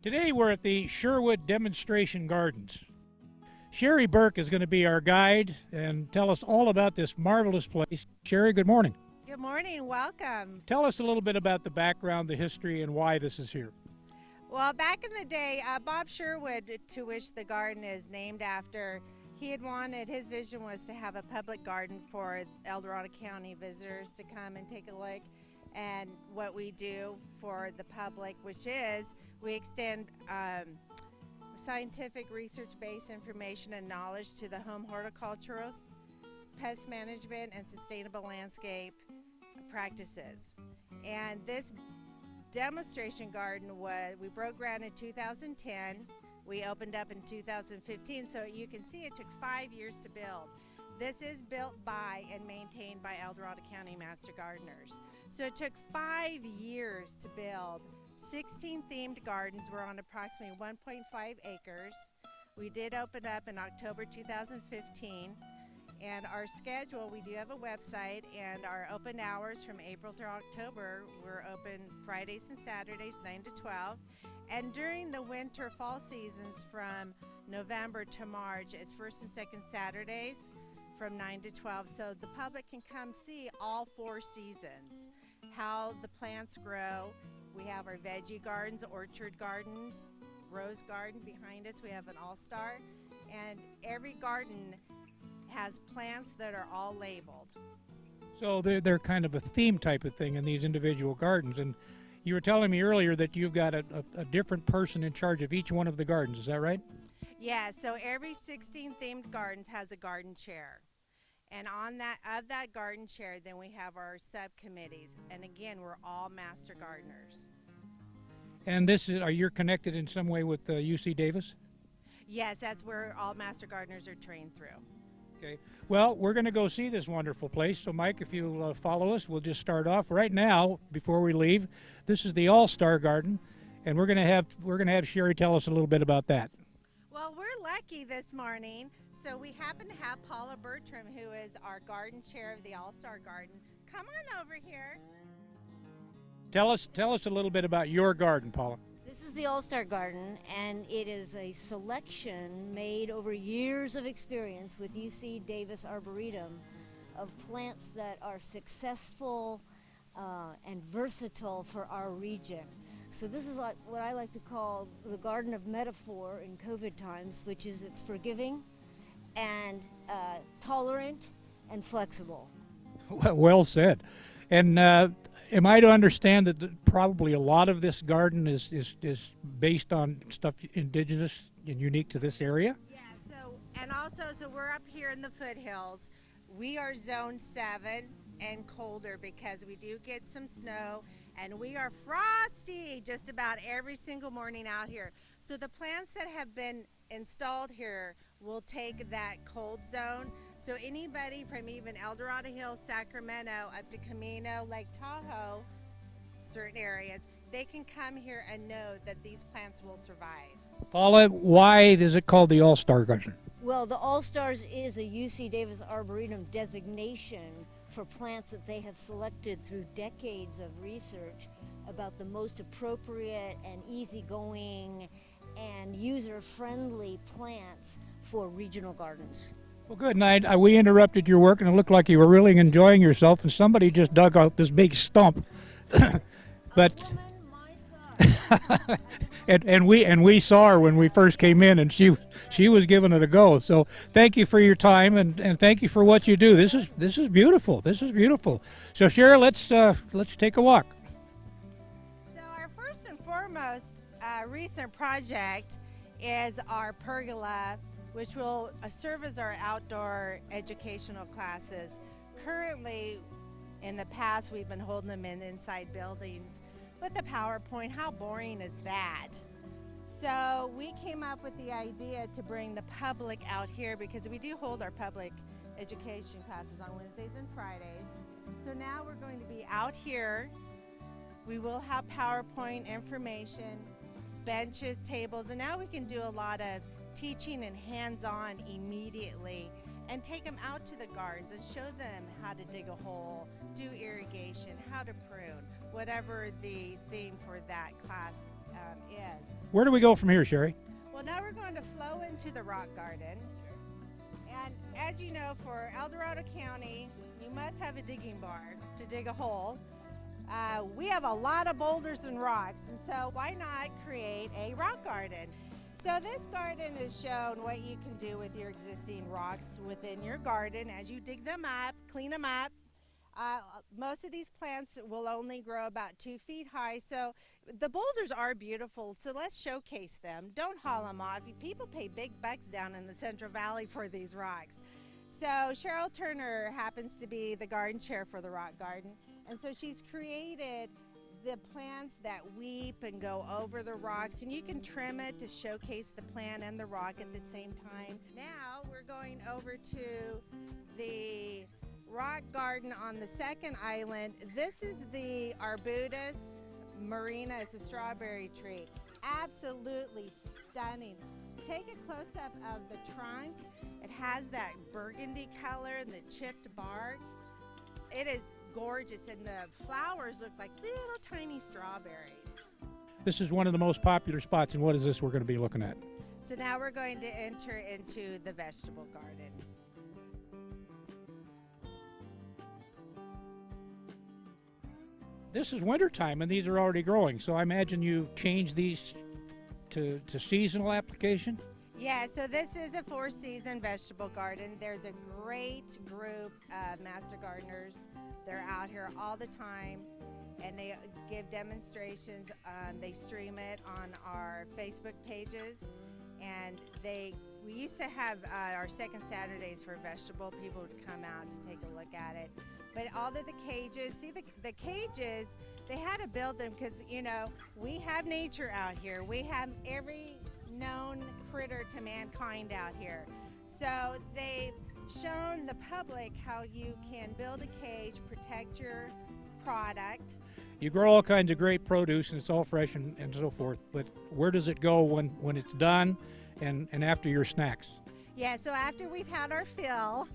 Today we're at the Sherwood Demonstration Gardens. Sherry Burke is going to be our guide and tell us all about this marvelous place. Sherry, good morning. Good morning, welcome. Tell us a little bit about the background, the history, and why this is here. Well, back in the day, Bob Sherwood, to which the garden is named after, his vision was to have a public garden for El Dorado County visitors to come and take a look. And what we do for the public, which is we extend scientific research-based information and knowledge to the home horticulturists, pest management, and sustainable landscape practices. And this demonstration garden we broke ground in 2010. We opened up in 2015, so you can see it took 5 years to build. This is built by and maintained by El Dorado County Master Gardeners. So it took 5 years to build. 16 themed gardens. We're on approximately 1.5 acres. We did open up in October 2015. And our schedule, we do have a website, and our open hours from April through October, we're open Fridays and Saturdays, 9 to 12. And during the winter fall seasons from November to March, it's first and second Saturdays from 9 to 12. So the public can come see all 4 seasons, how the plants grow. We have our veggie gardens, orchard gardens, rose garden behind us. We have an all-star, and every garden has plants that are all labeled. So they're kind of a theme type of thing in these individual gardens. And you were telling me earlier that you've got a different person in charge of each one of the gardens. Is that right? Yeah, so every 16 themed gardens has a garden chair. And on that garden chair, then we have our subcommittees. And again, we're all master gardeners. And are you connected in some way with UC Davis? Yes, that's where all master gardeners are trained through. Okay. Well, we're going to go see this wonderful place. So, Mike, if you'll follow us, we'll just start off right now. Before we leave, this is the All-Star Garden, and we're going to have Sherry tell us a little bit about that. Well, we're lucky this morning. So we happen to have Paula Bertram, who is our garden chair of the All-Star Garden. Come on over here. Tell us a little bit about your garden, Paula. This is the All-Star Garden, and it is a selection made over years of experience with UC Davis Arboretum of plants that are successful and versatile for our region. So this is like what I like to call the garden of metaphor in COVID times, which is it's forgiving and tolerant and flexible. Well said. And am I to understand that probably a lot of this garden is based on stuff indigenous and unique to this area? Yeah, so we're up here in the foothills. We are zone 7 and colder because we do get some snow, and we are frosty just about every single morning out here. So the plants that have been installed here will take that cold zone. So anybody from even El Dorado Hills, Sacramento, up to Camino, Lake Tahoe, certain areas, they can come here and know that these plants will survive. Paula, why is it called the All-Star Garden? Well, the All-Stars is a UC Davis Arboretum designation for plants that they have selected through decades of research about the most appropriate and easygoing and user-friendly plants for regional gardens. Well, good night. We interrupted your work, and it looked like you were really enjoying yourself, and somebody just dug out this big stump. But A woman my size. and we saw her when we first came in, and she was giving it a go. So thank you for your time, and thank you for what you do. This is beautiful. This is beautiful. So Cheryl, let's take a walk. So our first and foremost recent project is our pergola, which will serve as our outdoor educational classes. Currently, in the past, we've been holding them in inside buildings. With the PowerPoint, how boring is that? So we came up with the idea to bring the public out here, because we do hold our public education classes on Wednesdays and Fridays. So now we're going to be out here. We will have PowerPoint information, benches, tables, and now we can do a lot of teaching and hands-on immediately, and take them out to the gardens and show them how to dig a hole, do irrigation, how to prune, whatever the theme for that class is. Where do we go from here, Sherry? Well, now we're going to flow into the rock garden. And as you know, for El Dorado County, you must have a digging bar to dig a hole. We have a lot of boulders and rocks, and so why not create a rock garden? So this garden has shown what you can do with your existing rocks within your garden as you dig them up, clean them up. Most of these plants will only grow about 2 feet high, so the boulders are beautiful, so let's showcase them. Don't haul them off. People pay big bucks down in the Central Valley for these rocks. So Cheryl Turner happens to be the garden chair for the rock garden, and so she's created the plants that weep and go over the rocks, and you can trim it to showcase the plant and the rock at the same time. Now we're going over to the rock garden on the second island. This is the Arbutus marina. It's a strawberry tree. Absolutely stunning. Take a close-up of the trunk. It has that burgundy color and the chipped bark. It is gorgeous, and the flowers look like little tiny strawberries. This is one of the most popular spots, and what is this we're going to be looking at? So now we're going to enter into the vegetable garden. This is wintertime, and these are already growing, so I imagine you changed these to seasonal application? Yeah, so this is a 4-season vegetable garden. There's a great group of master gardeners. They're out here all the time, and they give demonstrations. They stream it on our Facebook pages, and we used to have our second Saturdays for vegetable. People would come out to take a look at it. But all of the cages, see the cages, they had to build them because, you know, we have nature out here. We have every known critter to mankind out here. So they've shown the public how you can build a cage, protect your product. You grow all kinds of great produce, and it's all fresh and so forth, but where does it go when it's done and after your snacks? Yeah, so after we've had our fill,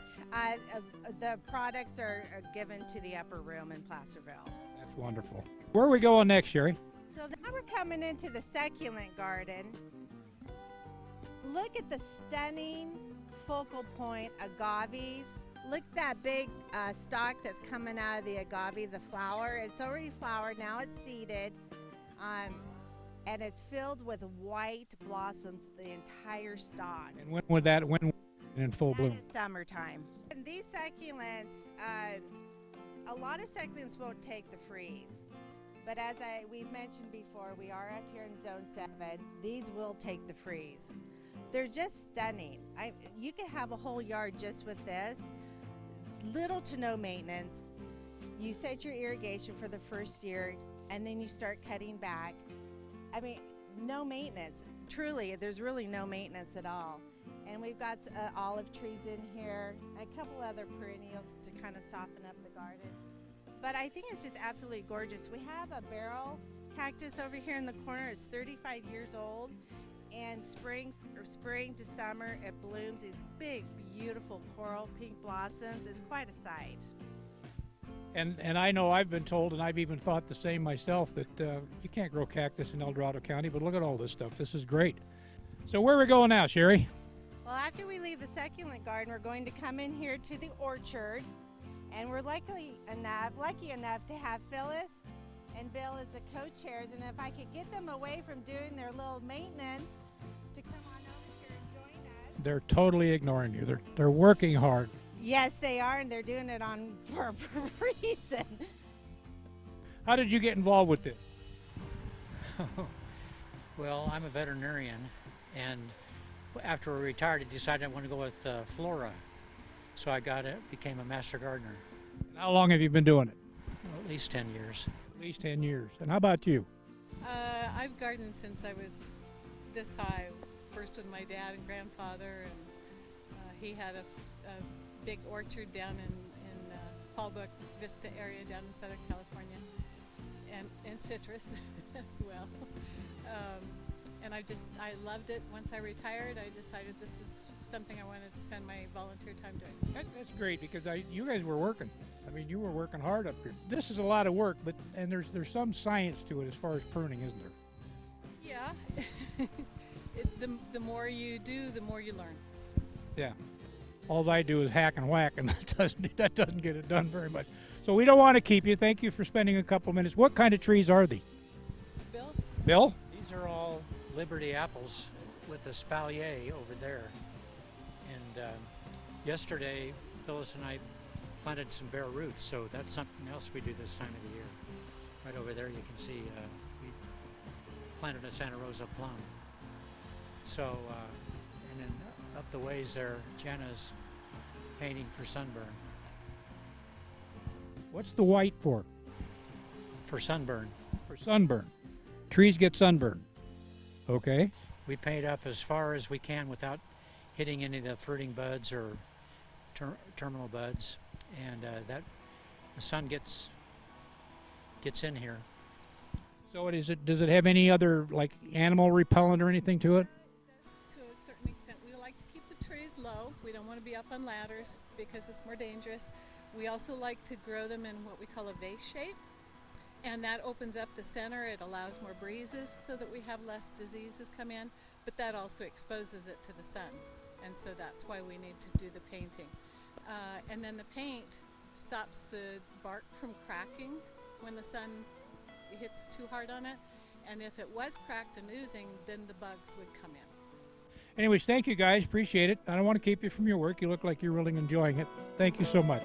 the products are given to the upper room in Placerville. That's wonderful. Where are we going next, Sherry? So now we're coming into the succulent garden. Look at the stunning focal point agaves. Look at that big stalk that's coming out of the agave, the flower. It's already flowered, now it's seeded. And it's filled with white blossoms, the entire stalk. And when in full bloom? That is summertime. And these succulents, a lot of succulents won't take the freeze. But as we've mentioned before, we are up here in Zone 7. These will take the freeze. They're just stunning. You could have a whole yard just with this. Little to no maintenance. You set your irrigation for the first year, and then you start cutting back. I mean, no maintenance. Truly, there's really no maintenance at all. And we've got olive trees in here, a couple other perennials to kind of soften up the garden. But I think it's just absolutely gorgeous. We have a barrel cactus over here in the corner. It's 35 years old. And spring to summer, it blooms these big, beautiful coral pink blossoms. It's quite a sight. And I know I've been told, and I've even thought the same myself, that you can't grow cactus in El Dorado County, but look at all this stuff. This is great. So where are we going now, Sherry? Well, after we leave the succulent garden, we're going to come in here to the orchard, and we're lucky enough to have Phyllis and Bill as the co-chairs, and if I could get them away from doing their little maintenance to come on over here and join us. They're totally ignoring you. They're working hard. Yes, they are, and they're doing it for a reason. How did you get involved with this? Well, I'm a veterinarian, and after I retired, I decided I want to go with Flora. So I became a master gardener. How long have you been doing it? Well, at least 10 years. At least 10 years. And how about you? I've gardened since I was this high, first with my dad and grandfather, and he had a big orchard down in Fallbrook Vista area down in Southern California, and citrus as well. And I loved it. Once I retired, I decided this is something I wanted to spend my volunteer time doing. That's great, because you guys were working. I mean, you were working hard up here. This is a lot of work, and there's some science to it as far as pruning, isn't there? Yeah. The more you do, the more you learn. Yeah. All I do is hack and whack, and that doesn't get it done very much. So we don't want to keep you. Thank you for spending a couple minutes. What kind of trees are they? Bill? Bill? These are all Liberty apples with the espalier over there. And yesterday, Phyllis and I planted some bare roots, so that's something else we do this time of the year. Right over there you can see we planted a Santa Rosa plum. So, and then up the ways there, Jenna's painting for sunburn. What's the white for? For sunburn. For sunburn. Trees get sunburn. Okay. We paint up as far as we can without hitting any of the fruiting buds or terminal buds, and that the sun gets in here. So does it have any other like animal repellent or anything to it? To a certain extent, we like to keep the trees low. We don't want to be up on ladders because it's more dangerous. We also like to grow them in what we call a vase shape, and that opens up the center. It allows more breezes so that we have less diseases come in, but that also exposes it to the sun, and so that's why we need to do the painting. And then the paint stops the bark from cracking when the sun hits too hard on it, and if it was cracked and oozing, then the bugs would come in. Anyways, thank you guys. Appreciate it. I don't want to keep you from your work. You look like you're really enjoying it. Thank you so much.